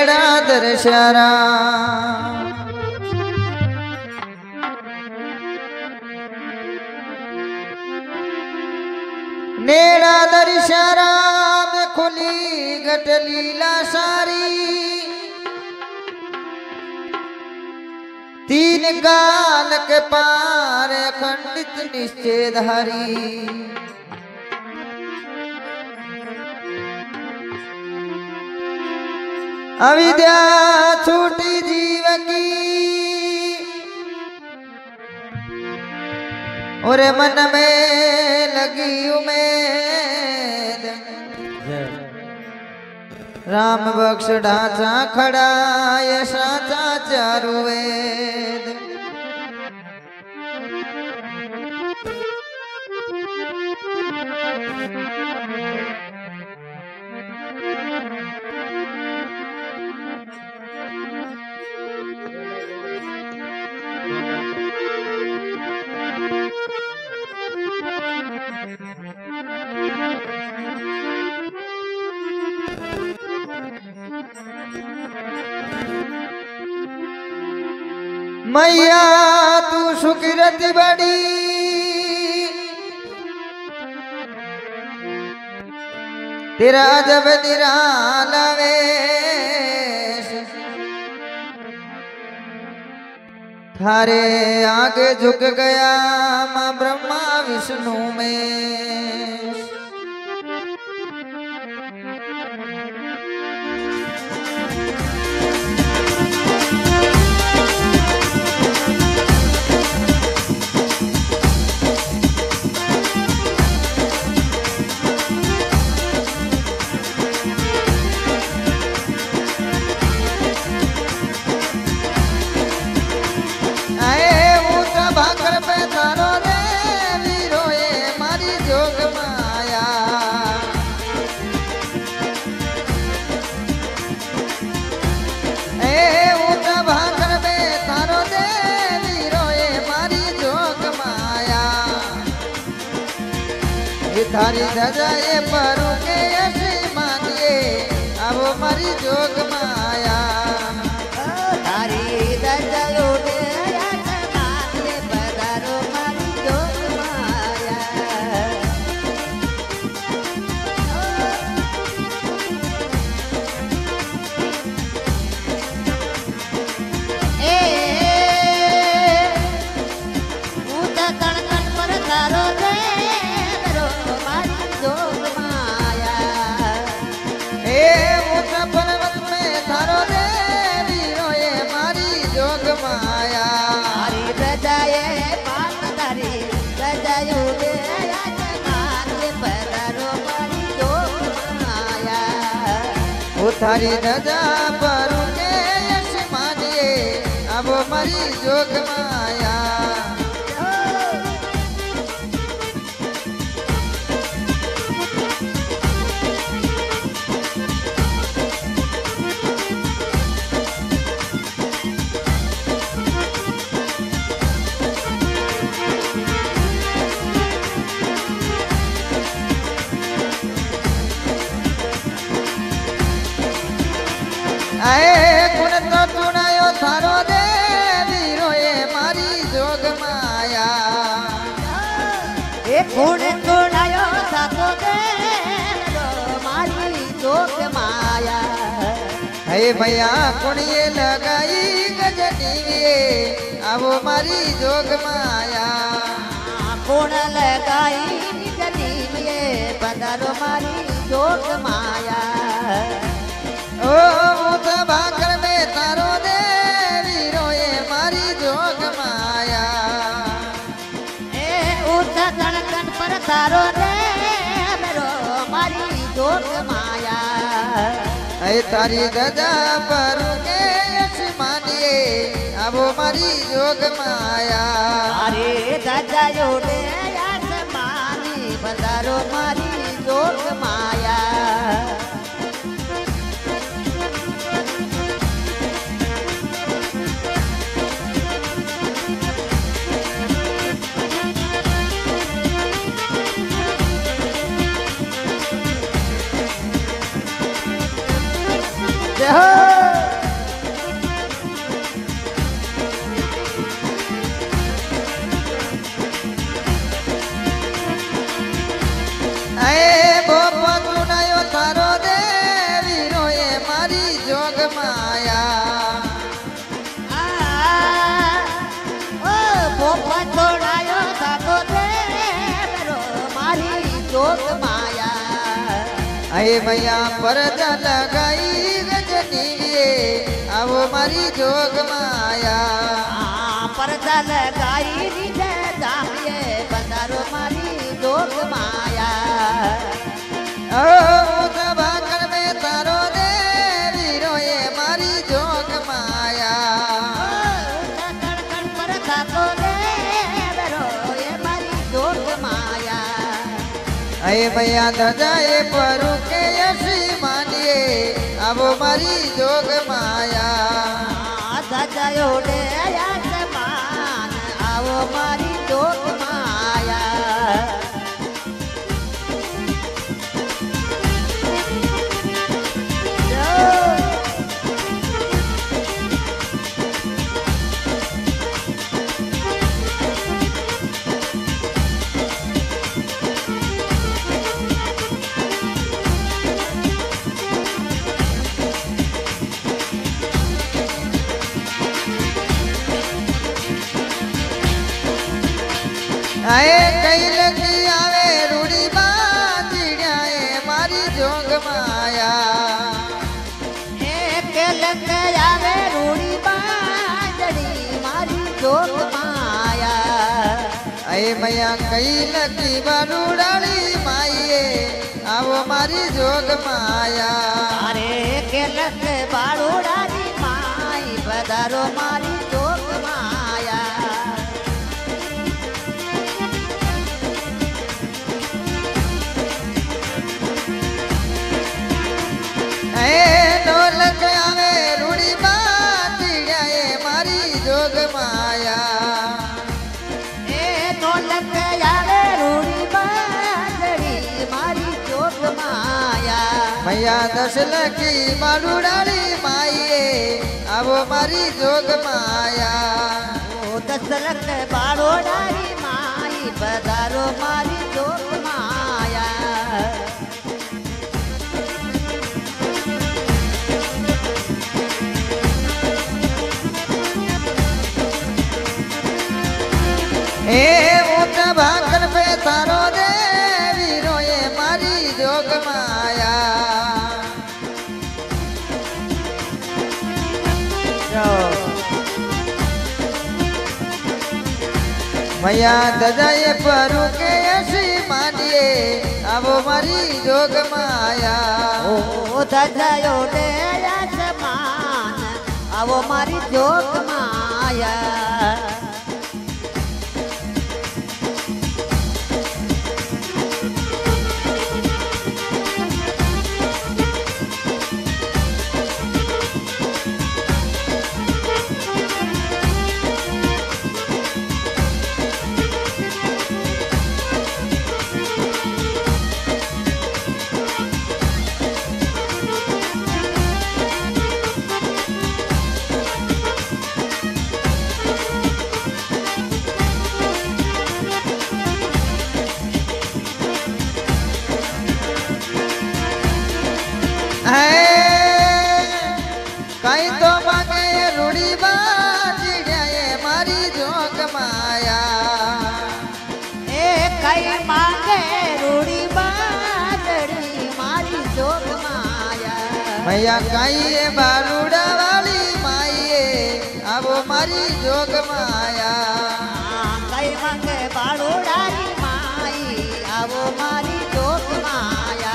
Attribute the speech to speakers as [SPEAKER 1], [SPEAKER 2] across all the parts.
[SPEAKER 1] नेड़ा दर्शारा नेड़ा दर्शारा में खुली गट लीला सारी तीन गाल के पार अखंडित निश्चयधारी अविद्या छूटी जीव की और मन में लगी उम्मीद राम बख्श ढांचा खड़ा ये साचा चारु वेद मैया तू सुकिरत बड़ी तेरा जब निराला वेश थारे आगे झुक गया माँ ब्रह्मा विष्णु में थारी धजा ये परू के यश मानिए अब मरी जोग माया
[SPEAKER 2] थारी धजा उठे यश मानिए पधारो मरी जोग माया ऊंचा कण कण पर थारो दे
[SPEAKER 1] थारी धजा परू के यश मानिए अब मरी जोग माया गुण तो चुनायो थारो दे वीरो ये मारी जोग माया
[SPEAKER 2] गुण चुनायो थारो दे मारी जोग माया
[SPEAKER 1] हे भैया कुणिए लगाई गजनी अब मारी जोग माया
[SPEAKER 2] गुण लगाई गजनी पधारो मारी जोग माया
[SPEAKER 1] ओ मुत भाकर में तारो दे वीरो ये मारी जोग माया
[SPEAKER 2] उठ कण कण पर तारो दे मेरो मारी जोग माया
[SPEAKER 1] ऐ तारी धजा परू के यश मानिए अब मारी जोग माया
[SPEAKER 2] अरे धजा उठे यश मानी पधारो मारी जोग माया
[SPEAKER 1] जय हो। माया
[SPEAKER 2] ओ पोपा छोड़ायो थाको देवरो मारी जोग माया
[SPEAKER 1] अये मैया परदा लगाई गजनीए आवो मारी जोग माया
[SPEAKER 2] परदा लगाई रीते दामिए पधारो मारी जोग माया
[SPEAKER 1] भाकर में तारो दे वीरो ये मारी जोग माया
[SPEAKER 2] कण पर थाको देवरो ये मारी जोग माया
[SPEAKER 1] अये मैया धजाए परू के यशी मानिए आवो मारी जोग माया
[SPEAKER 2] धजायो डे आसमान आवो मारी जोग माया
[SPEAKER 1] आए कई लगी आवे रूड़ी बांधिड़ाए मारी जोग माया
[SPEAKER 2] एक लग आवे रूड़ी बांधड़ी मारी जोग माया
[SPEAKER 1] अये मैया कई लगी बारूड़ाली माईए आवो मारी जोग माया
[SPEAKER 2] अरे के लग बारूड़ाली माई पधारो मारी जोग माया
[SPEAKER 1] ढोलक आवे रूड़ी बांधिड़ाए मारी जोग माया
[SPEAKER 2] ढोलक आवे रूड़ी बांधड़ी मारी जोग माया
[SPEAKER 1] मैया दस लगी बारूड़ाली माईए आवो मारी जोग माया
[SPEAKER 2] ओ दस लख बारूड़ाली माई पधारो मारी जोग माया
[SPEAKER 1] ऊट भाकर पे तारो दे वीरो ये मारी जोग माया मैया दजाए परू के ऐसी मानिए आवो मारी जोग माया
[SPEAKER 2] ओ धजायो डे आसमान आवो मारी जोग माया
[SPEAKER 1] कई तो मांगे रूड़ी बांधिड़ाए मारी जोग माया
[SPEAKER 2] कई मांगे रूड़ी बांधड़ी मारी जोग माया
[SPEAKER 1] मैया कई बारूड़ा वाली माईए आवो मारी जोग माया
[SPEAKER 2] कई मांगे बारूड़ाली माई आवो मारी जोग माया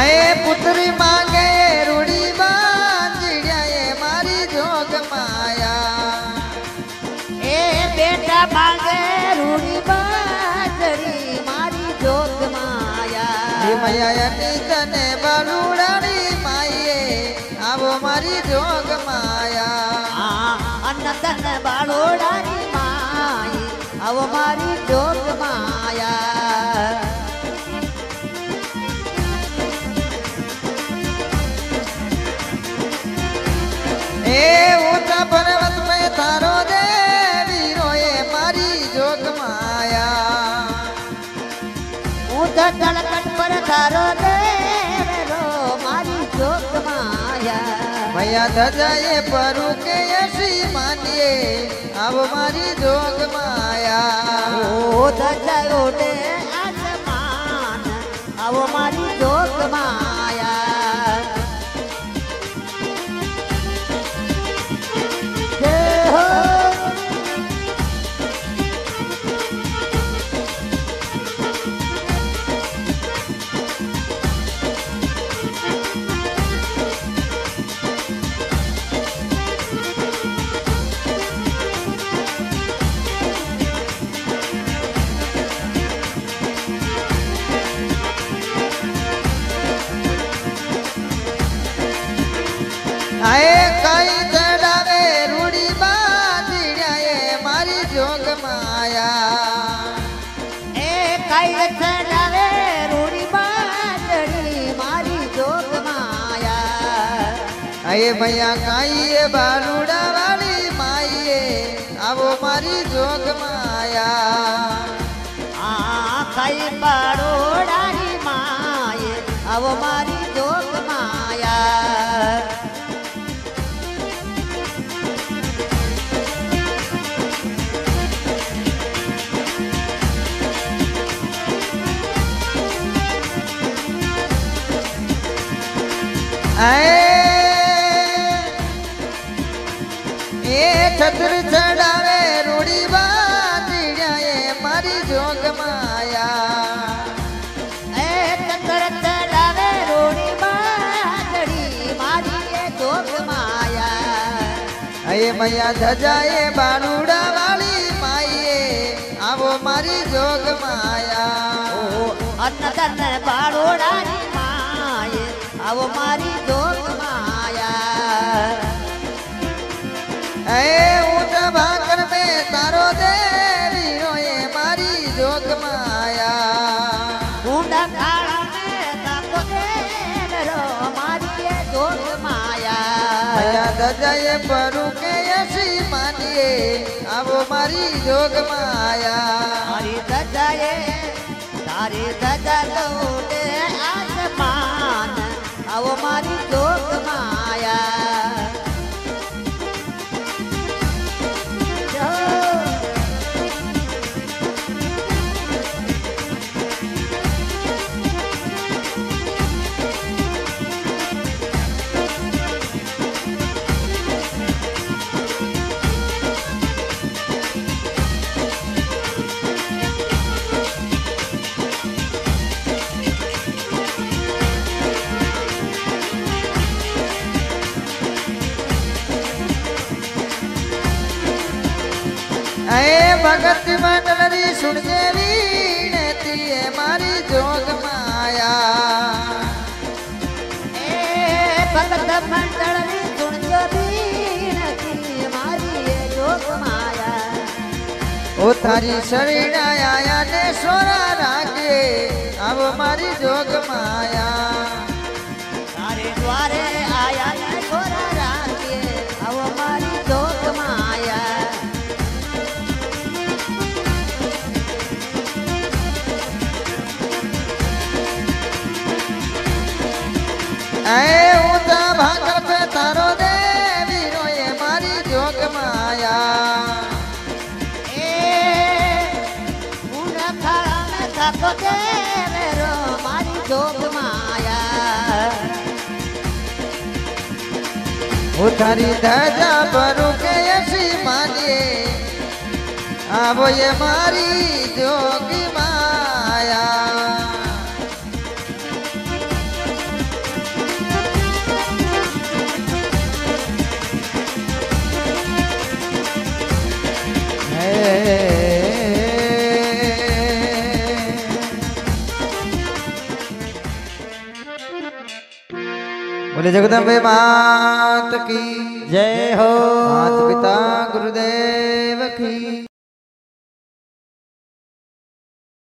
[SPEAKER 1] अये पुत्री मांगे रूड़ी बांधिड़ाए मारी जोग माया
[SPEAKER 2] बेटा मांगे रूड़ी बांधड़ी मारी जोग माया
[SPEAKER 1] मैया तने बारूड़ानी माईए आवो मारी जोग माया
[SPEAKER 2] अन्न तन बारूड़ानी माई आवो मारी जोग माया
[SPEAKER 1] ऊंचा पर्वत में तारो दे वीरो ये मारी जोग माया
[SPEAKER 2] તળકટ પર તારો દેવેરો મારી જોગ માયા
[SPEAKER 1] ભૈયા ધજાએ પરું કે યશી માનીએ આવો મારી જોગ માયા
[SPEAKER 2] ઓ ધજા ઓડે આસમાન આવો મારી જોગ માયા જય હો
[SPEAKER 1] આએ કઈ ચડાવે રૂડી બાંધીડ્યાએ મારી જોગ માયા
[SPEAKER 2] એ કઈ ચડાવે રૂડી બાંધડી મારી જોગ માયા
[SPEAKER 1] આએ ભૈયા કઈ એ બાલુડા વાળી માઈએ આવો મારી જોગ માયા
[SPEAKER 2] આ કઈ બાળોડાની માએ આવો મારી જોગ માયા
[SPEAKER 1] એ છત્ર ચડાવે રૂડી બાંધીડ્યાએ મારી જોગ માયા
[SPEAKER 2] એ ચતર ચડાવે રોડી બાંધડી મારી એ જોગ માયા
[SPEAKER 1] એ મૈયા ધજાએ બાલુડા વાળી માઈએ આવો મારી જોગ માયા
[SPEAKER 2] અન્નદન બાળોડાની માએ આવો મારી જોગ માયા
[SPEAKER 1] એ ઊંચા ભાકર મેં તારો દેવીનો એ મારી જોગ માયા
[SPEAKER 2] ઊંડા ખાડા મે તાકો દેવરો મારી એ જોગ માયા
[SPEAKER 1] મૈયા ધજાએ પરું કે યશી માનીએ આવો મારી જોગ માયા
[SPEAKER 2] મારી ધજાએ તારી ધજા લૌટે આસમાન આવો મારી જોગ માયા જો
[SPEAKER 1] એ ભગત મંડળરી સુણજે વીણતી એ મારી જોગ માયા
[SPEAKER 2] એ ભગત મંડળની સુણજો બીણતી મારી એ જોગ માયા
[SPEAKER 1] ઓ તારી શરીણા આયા ને સોરા રાખે આવો મારી જોગ માયા
[SPEAKER 2] તારે દ્વારે આયા ને છોરા રાખીએ આવો મારી જોગ માયા
[SPEAKER 1] એ ઊંચા ભાકર પે તારો દેવીનો એ મારી જોગ માયા
[SPEAKER 2] એ ઊંડા ખાડા મે થાકો દેવેરો મારી જોગ માયા
[SPEAKER 1] ઓ તારી ધજા પરું કે યશી માનીએ આવો એ મારી જોગ માયા बोले जगदम्बे मात की
[SPEAKER 2] जय हो
[SPEAKER 1] माता पिता गुरुदेव की